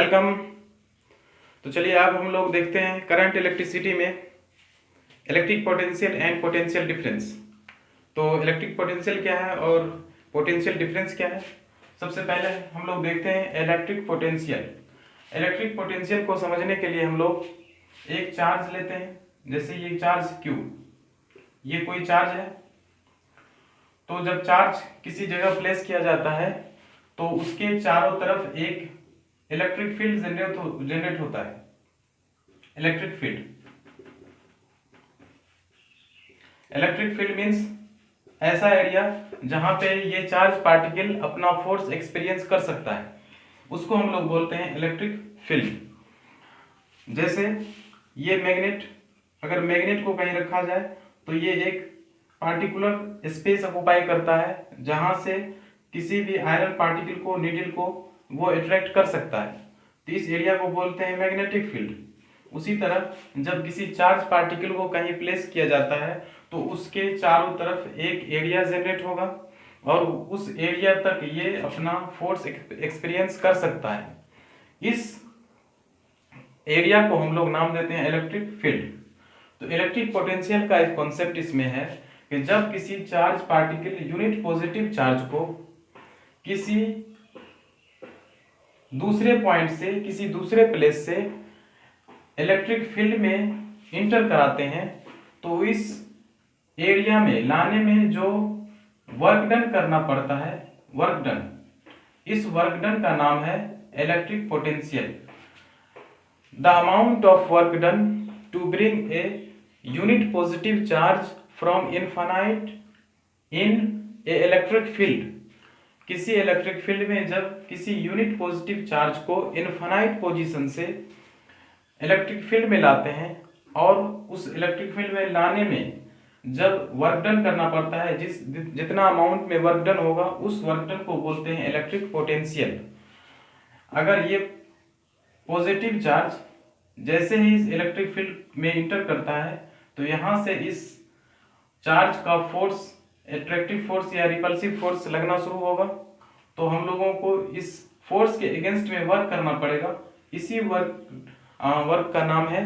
Welcome. तो चलिए अब हम लोग देखते हैं करंट इलेक्ट्रिसिटी में electric potential and potential difference. तो इलेक्ट्रिक पोटेंशियल क्या है और पोटेंशियल डिफरेंस क्या है। सबसे पहले हम लोग देखते हैं इलेक्ट्रिक पोटेंशियल। इलेक्ट्रिक पोटेंशियल को समझने के लिए हम लोग एक चार्ज लेते हैं, जैसे ये चार्ज Q, ये कोई चार्ज है। तो जब चार्ज किसी जगह प्लेस किया जाता है तो उसके चारों तरफ एक इलेक्ट्रिक फील्ड जनरेट होता है। इलेक्ट्रिक फील्ड मींस ऐसा एरिया जहां पे ये चार्ज पार्टिकल अपना फोर्स एक्सपीरियंस कर सकता है, उसको हम लोग बोलते हैं इलेक्ट्रिक फील्ड। जैसे ये मैग्नेट, अगर मैग्नेट को कहीं रखा जाए तो ये एक पार्टिकुलर स्पेस ऑक्युपाई करता है जहां से किसी भी आयरन पार्टिकल को, नीडल को वो अट्रैक्ट कर सकता है। तो इस एरिया को बोलते हैं मैग्नेटिक फील्ड। उसी तरह जब किसी चार्ज पार्टिकल को कहीं प्लेस किया जाता है तो उसके चारों तरफ एक एरिया जनरेट होगा और उस एरिया तक ये अपना फोर्स एक्सपीरियंस कर सकता है। इस एरिया को हम लोग नाम देते हैं इलेक्ट्रिक फील्ड। तो इलेक्ट्रिक पोटेंशियल का एक कॉन्सेप्ट इसमें है कि जब किसी charge particle unit positive charge को किसी दूसरे पॉइंट से, किसी दूसरे प्लेस से इलेक्ट्रिक फील्ड में इंटर कराते हैं तो इस एरिया में लाने में जो वर्क डन करना पड़ता है, वर्क डन, इस वर्क डन का नाम है electric potential. The amount of work done to bring a unit positive charge from infinite in a electric field. किसी इलेक्ट्रिक फील्ड में जब किसी यूनिट पॉजिटिव चार्ज को इनफाइनाइट पोजीशन से इलेक्ट्रिक फील्ड में लाते हैं और उस इलेक्ट्रिक फील्ड में लाने में जब वर्क डन करना पड़ता है, जितना अमाउंट में वर्क डन होगा उस वर्क डन को बोलते हैं इलेक्ट्रिक पोटेंशियल। अगर ये पॉजिटिव चार्ज जैसे ही इस इलेक्ट्रिक फील्ड में इंटर करता है तो यहाँ से इस चार्ज का फोर्स, एट्रैक्टिव फोर्स या रिपल्सिव फोर्स लगना शुरू होगा। तो हम लोगों को इस फोर्स के अगेंस्ट में वर्क करना पड़ेगा। इसी वर्क का नाम है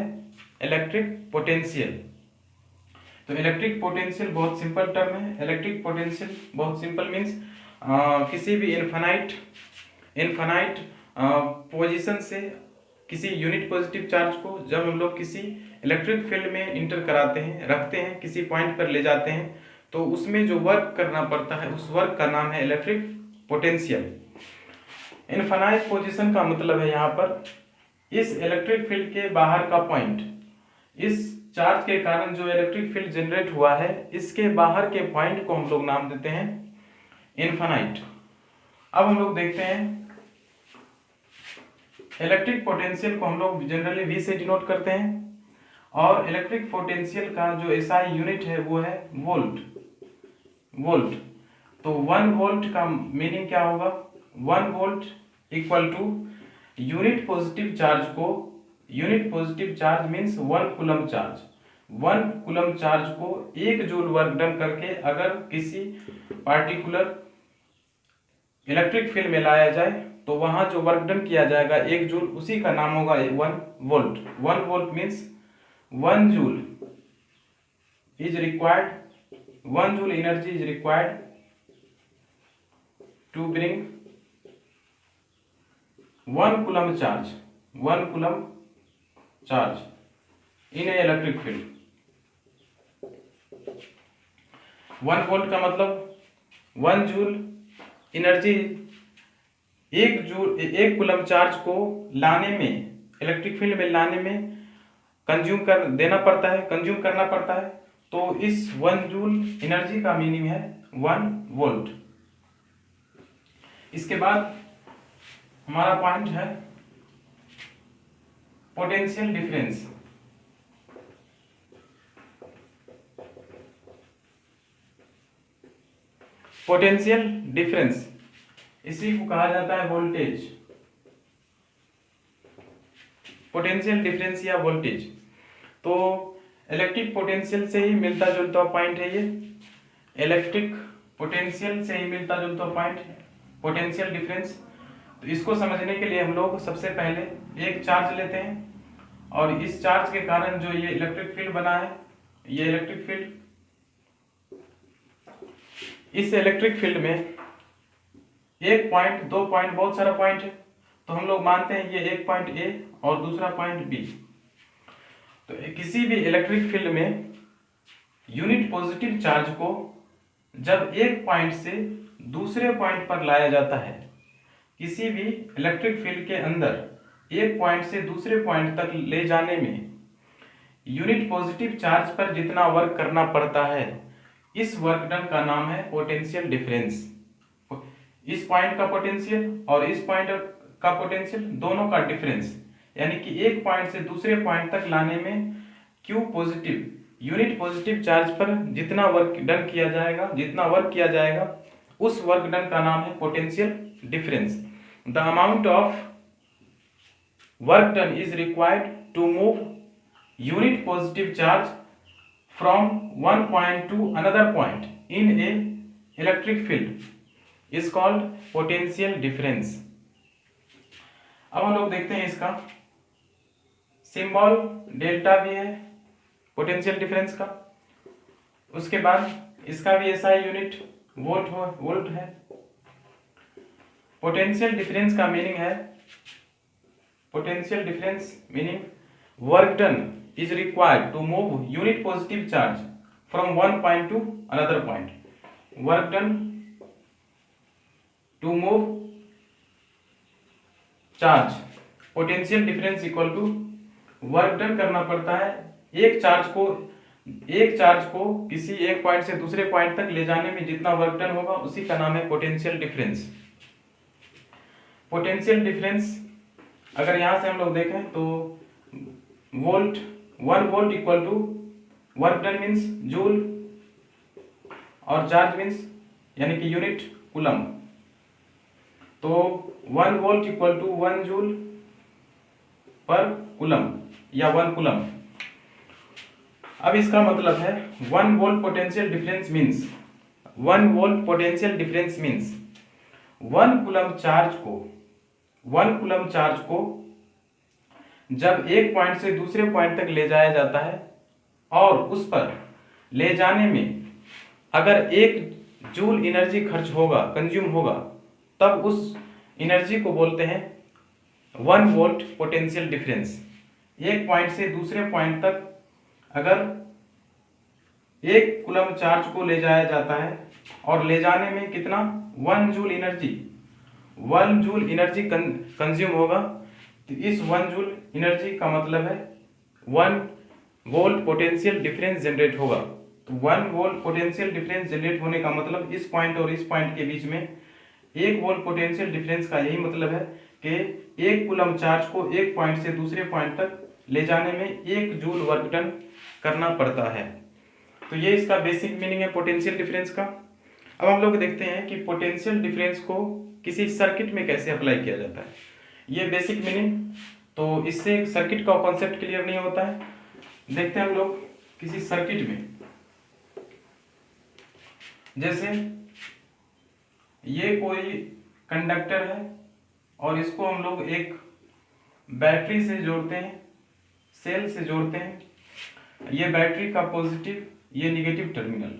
इलेक्ट्रिक पोटेंशियल। तो इलेक्ट्रिक पोटेंशियल बहुत सिंपल टर्म है। इलेक्ट्रिक पोटेंशियल बहुत सिंपल मीन्स किसी भी इनफाइनाइट पोजीशन से किसी यूनिट पॉजिटिव चार्ज को जब हम लोग किसी इलेक्ट्रिक फील्ड में इंटर कराते हैं, रखते हैं, किसी पॉइंट पर ले जाते हैं तो उसमें जो वर्क करना पड़ता है उस वर्क का नाम है इलेक्ट्रिक पोटेंशियल। इनफाइनाइट पोजीशन का मतलब है यहाँ पर इस इलेक्ट्रिक फील्ड के बाहर का पॉइंट, इस चार्ज के कारण जो इलेक्ट्रिक फील्ड जनरेट हुआ है इसके बाहर के पॉइंट को हम लोग नाम देते हैं इनफाइनाइट। अब हम लोग देखते हैं इलेक्ट्रिक पोटेंशियल को हम लोग जनरली V से डिनोट करते हैं और इलेक्ट्रिक पोटेंशियल का जो SI यूनिट है वो है वोल्ट। तो 1 वोल्ट का मीनिंग क्या होगा? 1 volt equal to unit positive charge को, unit positive charge means 1 coulomb charge, 1 coulomb charge को 1 जूल वर्क डन करके अगर किसी पार्टिकुलर इलेक्ट्रिक फील्ड में लाया जाए तो वहां जो वर्क डन किया जाएगा 1 जूल, उसी का नाम होगा 1 volt. 1 volt means 1 joule is required, 1 joule energy is required to bring 1 coulomb charge, 1 coulomb charge in a electric field. 1 volt का मतलब 1 जूल एनर्जी, 1 कूलम चार्ज को लाने में, इलेक्ट्रिक फील्ड में लाने में कंज्यूम करना पड़ता है। तो इस 1 जूल एनर्जी का मीनिंग है 1 वोल्ट। इसके बाद हमारा पॉइंट है पोटेंशियल डिफरेंस। पोटेंशियल डिफरेंस इसी को कहा जाता है वोल्टेज, पोटेंशियल डिफरेंस या वोल्टेज। तो इलेक्ट्रिक पोटेंशियल से ही मिलता जुलता पॉइंट है ये, इलेक्ट्रिक पोटेंशियल से ही मिलता जुलता पॉइंट है पोटेंशियल डिफरेंस। तो इसको समझने के लिए हम लोग सबसे पहले एक चार्ज लेते हैं और इस चार्ज के कारण जो ये इलेक्ट्रिक फील्ड बना है, ये इलेक्ट्रिक फील्ड, इस इलेक्ट्रिक फील्ड में एक पॉइंट, दो पॉइंट, बहुत सारा पॉइंट है, तो हम लोग मानते हैं ये एक पॉइंट ए और दूसरा पॉइंट बी। तो किसी भी इलेक्ट्रिक फील्ड में यूनिट पॉजिटिव चार्ज को जब एक पॉइंट से दूसरे पॉइंट पर लाया जाता है, किसी भी इलेक्ट्रिक फील्ड के अंदर एक पॉइंट से दूसरे पॉइंट तक ले जाने में यूनिट पॉजिटिव चार्ज पर जितना वर्क करना पड़ता है, इस वर्क डन का नाम है पोटेंशियल डिफरेंस। इस पॉइंट का पोटेंशियल और इस पॉइंट का पोटेंशियल दोनों का डिफरेंस, यानी कि एक पॉइंट से दूसरे पॉइंट तक लाने में Q positive unit positive charge पर जितना वर्क डन किया जाएगा, जितना वर्क किया जाएगा, उस वर्क डन का नाम है potential difference. The amount of work done is required to move unit positive charge from one point to another point in a electric field is called potential difference. अब हम लोग देखते हैं इसका सिंबल डेल्टा भी है पोटेंशियल डिफरेंस का। उसके बाद इसका भी ऐसा यूनिट वोल्ट है। पोटेंशियल डिफरेंस का मीनिंग है, potential difference meaning work done is required to move unit positive charge from one point to another point. Work done to move charge, potential difference equal to work done करना पड़ता है एक charge को किसी एक point से दूसरे point तक ले जाने में जितना वर्क डन होगा, उसी का नाम है पोटेंशियल डिफरेंस। पोटेंशियल डिफरेंस अगर यहां से हम लोग देखें तो volt, 1 volt equal to work done means joule और चार्ज मीन्स यानी कि यूनिट कूलम। तो 1 वोल्ट इक्वल टू 1 जूल पर कूलम या 1 कूलम। अब इसका मतलब है 1 volt potential difference means 1 volt potential difference means 1 coulomb charge को जब एक पॉइंट से दूसरे पॉइंट तक ले जाया जाता है और उस पर ले जाने में अगर 1 जूल एनर्जी खर्च होगा, कंज्यूम होगा, तब उस एनर्जी को बोलते हैं 1 वोल्ट पोटेंशियल डिफरेंस। एक पॉइंट से दूसरे पॉइंट तक अगर 1 कूलम चार्ज को ले जाया जाता है और ले जाने में कितना 1 जूल एनर्जी कंज्यूम होगा, तो इस 1 जूल एनर्जी का मतलब है 1 वोल्ट पोटेंशियल डिफरेंस जनरेट होगा। तो 1 वोल्ट पोटेंशियल डिफरेंस जनरेट होने का मतलब इस पॉइंट और इस पॉइंट के बीच में 1 वोल्ट पोटेंशियल डिफरेंस का यही मतलब है कि 1 कूलम चार्ज को एक पॉइंट से दूसरे पॉइंट तक ले जाने में 1 जूल वर्क डन करना पड़ता है। तो ये इसका बेसिक मीनिंग है पोटेंशियल डिफरेंस का। अब हम लोग देखते हैं कि पोटेंशियल डिफरेंस को किसी सर्किट में कैसे अप्लाई किया जाता है। ये बेसिक मीनिंग, तो इससे सर्किट का कॉन्सेप्ट क्लियर नहीं होता है। देखते हैं हम लोग किसी सर्किट में, जैसे ये कोई कंडक्टर है और इसको हम लोग एक बैटरी से जोड़ते हैं, सेल से जोड़ते हैं। ये बैटरी का पॉजिटिव, ये negative terminal.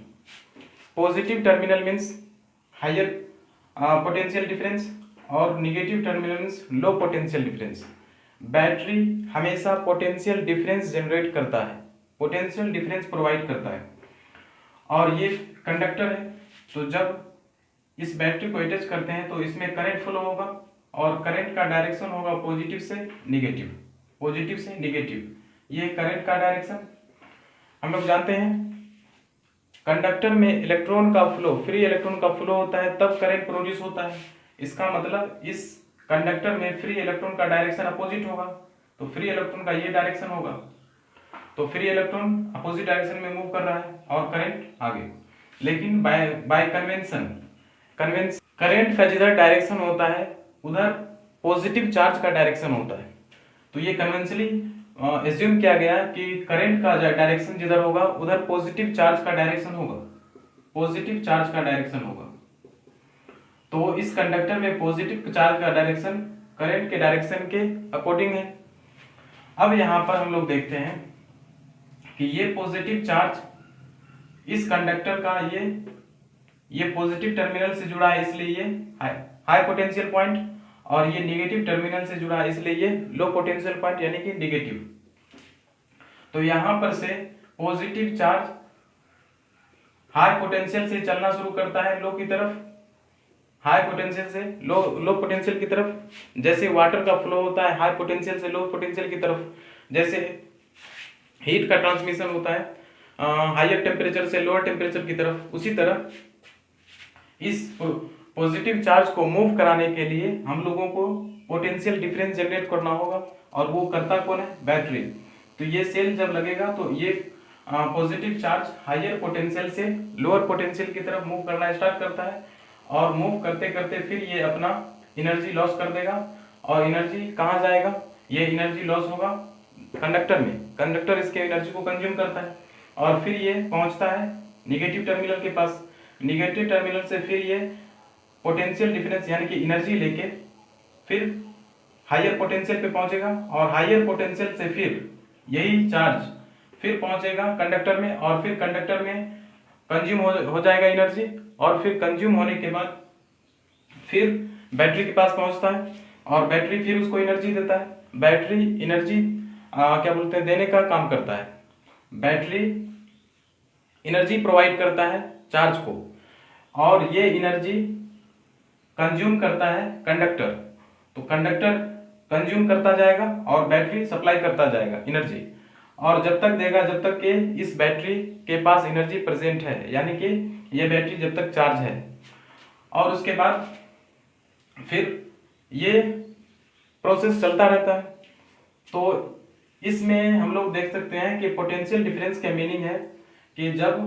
Positive terminal means higher potential difference और negative terminal means low potential difference. Battery हमेशा पोटेंशियल डिफरेंस जनरेट करता है, पोटेंशियल डिफरेंस प्रोवाइड करता है। और ये कंडक्टर है, तो जब इस बैटरी को अटैच करते हैं तो इसमें करंट फ्लो होगा और करंट का डायरेक्शन होगा पॉजिटिव से नेगेटिव, पॉजिटिव से नेगेटिव। ये करंट का डायरेक्शन। हम लोग जानते हैं कंडक्टर में इलेक्ट्रॉन का फ्लो, फ्री इलेक्ट्रॉन का फ्लो होता है तब करंट प्रोड्यूस होता है। इसका मतलब इस कंडक्टर में फ्री इलेक्ट्रॉन का डायरेक्शन अपोजिट होगा, तो फ्री इलेक्ट्रॉन का ये डायरेक्शन होगा, तो फ्री इलेक्ट्रॉन अपोजिट डायरेक्शन में मूव कर रहा है और करंट आगे। लेकिन बाय कन्वेंशन करंट का जिधर डायरेक्शन होता है उधर पॉजिटिव चार्ज का डायरेक्शन होता है। तो ये कन्वेंशनली एज्यूम किया गया कि करंट का डायरेक्शन जिधर होगा उधर पॉजिटिव चार्ज का डायरेक्शन होगा, पॉजिटिव चार्ज का डायरेक्शन होगा। तो इस कंडक्टर में पॉजिटिव चार्ज का डायरेक्शन करंट के डायरेक्शन के अकॉर्डिंग है। अब यहाँ पर हम लोग देखते हैं कि ये पॉजिटिव चार्ज इस कंडक्टर का ये पॉजिटिव टर्मिनल से जुड़ा है, इसलिए ये हाई पोटेंशियल पॉइंट, और ये नेगेटिव टर्मिनल से जुड़ा है, इसलिए ये लो पोटेंशियल पॉइंट यानी कि नेगेटिव। तो यहां पर से पॉजिटिव चार्ज हाई पोटेंशियल से चलना शुरू करता है लो की तरफ, हाई पोटेंशियल से लो पोटेंशियल की तरफ, जैसे वाटर का फ्लो होता है हाई पोटेंशियल से लो पोटेंशियल की तरफ, जैसे हीट का ट्रांसमिशन होता है हायर टेम्परेचर से लोअर टेम्परेचर की तरफ, उसी तरह इस पॉजिटिव चार्ज को मूव कराने के लिए हम लोगों को पोटेंशियल डिफरेंस जनरेट करना होगा, और वो करता कौन है? बैटरी। तो ये सेल जब लगेगा तो ये पॉजिटिव चार्ज हायर पोटेंशियल से लोअर पोटेंशियल की तरफ मूव करना स्टार्ट करता है, और मूव करते करते फिर ये अपना एनर्जी लॉस कर देगा, और एनर्जी कहाँ जाएगा? ये एनर्जी लॉस होगा कंडक्टर में, कंडक्टर इसके एनर्जी को कंज्यूम करता है, और फिर ये पहुंचता है निगेटिव टर्मिनल के पास। निगेटिव टर्मिनल से फिर ये पोटेंशियल डिफरेंस यानी कि एनर्जी लेके फिर हायर पोटेंशियल पे पहुंचेगा, और हायर पोटेंशियल से फिर यही चार्ज फिर पहुंचेगा कंडक्टर में, और फिर कंडक्टर में कंज्यूम हो जाएगा एनर्जी, और फिर कंज्यूम होने के बाद फिर बैटरी के पास पहुंचता है, और बैटरी फिर उसको एनर्जी देता है। बैटरी एनर्जी क्या बोलते हैं, देने का काम करता है। बैटरी एनर्जी प्रोवाइड करता है चार्ज को, और ये एनर्जी कंज्यूम करता है कंडक्टर। तो कंडक्टर कंज्यूम करता जाएगा और बैटरी सप्लाई करता जाएगा एनर्जी, और जब तक देगा जब तक कि इस बैटरी के पास एनर्जी प्रेजेंट है, यानी कि ये बैटरी जब तक चार्ज है। और उसके बाद फिर ये प्रोसेस चलता रहता है। तो इसमें हम लोग देख सकते हैं कि पोटेंशियल डिफरेंस का मीनिंग है कि जब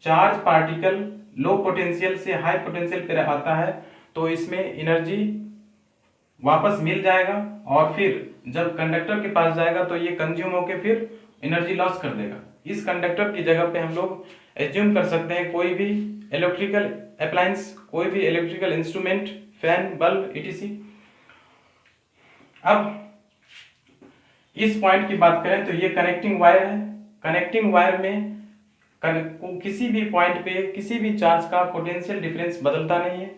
चार्ज पार्टिकल लो पोटेंशियल से हाई पोटेंशियल पर आता है तो इसमें एनर्जी वापस मिल जाएगा, और फिर जब कंडक्टर के पास जाएगा तो ये कंज्यूम होके फिर एनर्जी लॉस कर देगा। इस कंडक्टर की जगह पे हम लोग एज्यूम कर सकते हैं कोई भी इलेक्ट्रिकल अप्लायंस, कोई भी electrical instrument, fan, bulb, etc। अब इस पॉइंट की बात करें तो ये कनेक्टिंग वायर है। कनेक्टिंग वायर में किसी भी पॉइंट पे किसी भी चार्ज का पोटेंशियल डिफरेंस बदलता नहीं है।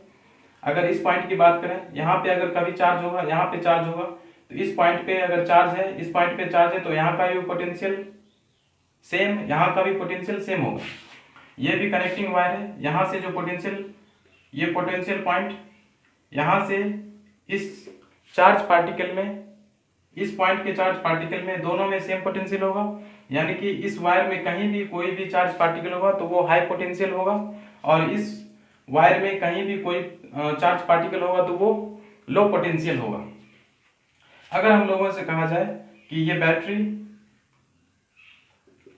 अगर इस पॉइंट की बात करें, यहाँ पे अगर कभी चार्ज होगा, यहाँ पे चार्ज होगा, तो इस पॉइंट पे अगर चार्ज है, इस पॉइंट पे चार्ज है, तो यहाँ का भी पोटेंशियल सेम, यहाँ का भी पोटेंशियल सेम होगा। ये भी कनेक्टिंग वायर है। यहाँ से जो पोटेंशियल, ये पोटेंशियल पॉइंट, यहाँ से इस चार्ज पार्टिकल में, इस पॉइंट के चार्ज पार्टिकल में, दोनों में सेम पोटेंशियल होगा। यानी कि इस वायर में कहीं भी कोई भी चार्ज पार्टिकल होगा तो वो हाई पोटेंशियल होगा, और इस वायर में कहीं भी कोई चार्ज पार्टिकल होगा तो वो लो पोटेंशियल होगा। अगर हम लोगों से कहा जाए कि ये बैटरी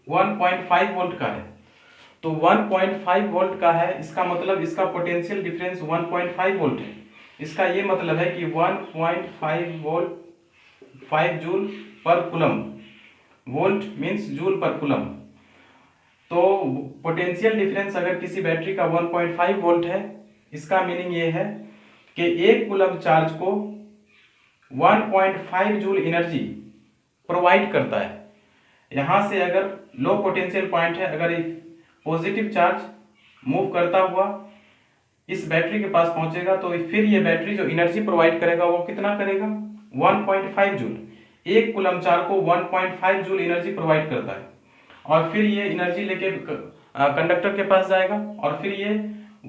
1.5 वोल्ट का है, तो 1.5 वोल्ट का है, इसका मतलब इसका पोटेंशियल डिफरेंस 1.5 वोल्ट है। इसका ये मतलब है कि 1.5 वोल्ट 5 जूल पर कूलम, वोल्ट मीन्स जूल पर कूलम। तो पोटेंशियल डिफरेंस अगर किसी बैटरी का 1.5 वोल्ट है, इसका मीनिंग ये है कि एक कूलम चार्ज को 1.5 जूल एनर्जी प्रोवाइड करता है। यहाँ से अगर लो पोटेंशियल पॉइंट है, अगर पॉजिटिव चार्ज मूव करता हुआ इस बैटरी के पास पहुंचेगा तो फिर ये बैटरी जो एनर्जी प्रोवाइड करेगा वो कितना करेगा? 1.5 जूल। एक कूलम चार्ज को 1.5 जूल एनर्जी प्रोवाइड करता है, और फिर ये एनर्जी लेके कंडक्टर के पास जाएगा, और फिर ये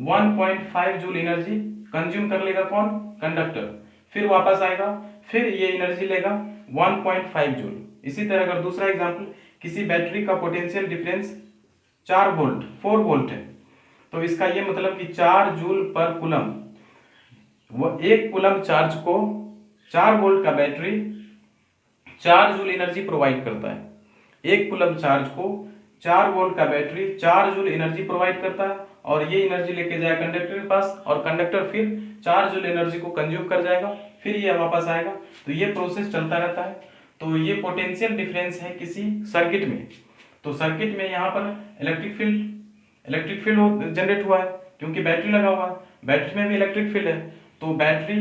1.5 जूल एनर्जी कंज्यूम कर लेगा कौन? कंडक्टर। फिर वापस आएगा, फिर ये एनर्जी लेगा 1.5 जूल। इसी तरह अगर दूसरा एग्जांपल, किसी बैटरी का पोटेंशियल डिफरेंस 4 वोल्ट है, तो इसका ये मतलब कि 4 जूल पर कूलम, वो एक कूलम चार्ज को 4 वोल्ट का बैटरी 4 जूल एनर्जी प्रोवाइड करता है। एक कूलम चार्ज को 4 वोल्ट का बैटरी 4 जूल एनर्जी प्रोवाइड करता है, और ये एनर्जी लेके जाए कंडक्टर के पास, और कंडक्टर फिर 4 जूल एनर्जी को कंज्यूम कर जाएगा, फिर ये वापस आएगा। तो ये प्रोसेस चलता रहता है। तो ये पोटेंशियल डिफरेंस है किसी सर्किट में। तो सर्किट में यहाँ पर इलेक्ट्रिक फील्ड जनरेट हुआ है क्योंकि बैटरी लगा हुआ है। बैटरी में भी इलेक्ट्रिक फील्ड है, तो बैटरी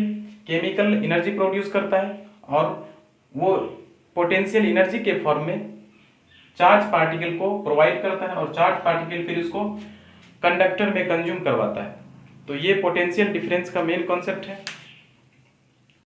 केमिकल एनर्जी प्रोड्यूस करता है और वो पोटेंशियल एनर्जी के फॉर्म में चार्ज पार्टिकल को प्रोवाइड करता है और चार्ज पार्टिकल फिर उसको कंडक्टर में कंज्यूम करवाता है। तो ये पोटेंशियल डिफरेंस का मेन कॉन्सेप्ट है।